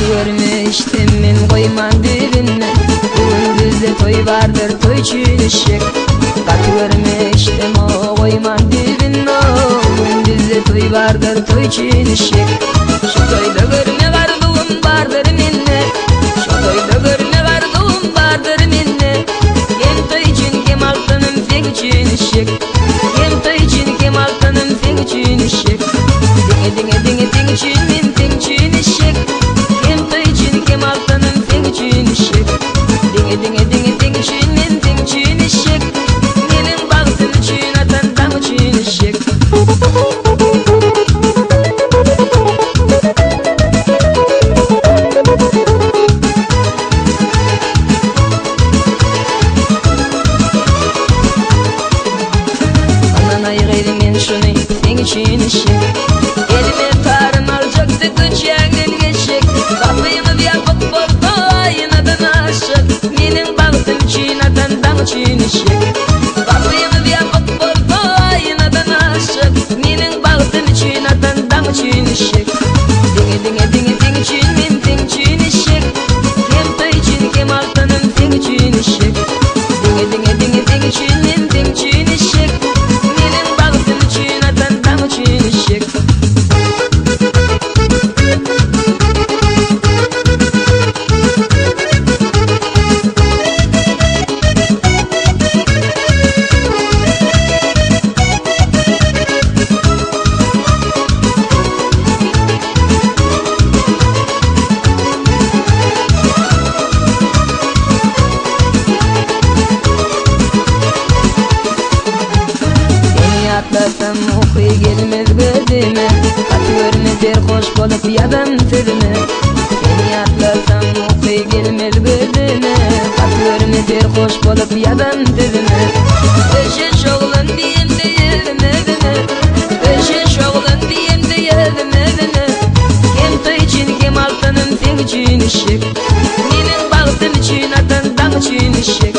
Görmüştüm men koyman dibine, bugün bizde toy vardır, toyçun eşek. Kat görmüştüm o koyman dibine, bugün bizde toy vardır, toyçun eşek. Şu toyda görme varlığım vardır minne, şu toyda görme varlığım vardır minne. Hem toyçun hem altınım fengçun eşek, hem toyçun hem altınım fengçun eşek. Dinge dinge dinge fengçun min fengçun eşek. Dinge dinge dinge dinge çün men ding çün eşek. Menin bağdım çün atan dam çün eşek. Anan ayıraydı men şunu ding çün eşek. Elime tarım alacaktı gıçak el geçecek. Kapıyımı bir yapıp bordo ayınadan aşık. Menin bağdım çün atan dam çün eşek. Kapıyımı bir yapıp bordo ayınadan aşık. Menin bağdım çün atan dam çün eşek. Dinge dinge dinge dinge çün men ding çün eşek. Hem toy çün hem altınım ding çün eşek. Dinge dinge dinge dinge çün men ding çün eşek. Menin bağdım çün atan dam çün eşek. Atlasam okuy gelmez gözüme, kat görmedir hoş bolup yadan tilime. Seni atlasam okuy gelmez gözüme, kat görmedir hoş bolup yadan tilime. Öşe şoğlan diyem de yerim evine, öşe şoğlan diyem de yerim evine. Hem toy çün hem altınım feng çün eşek. Menin bağdım çün atan dam çün eşek.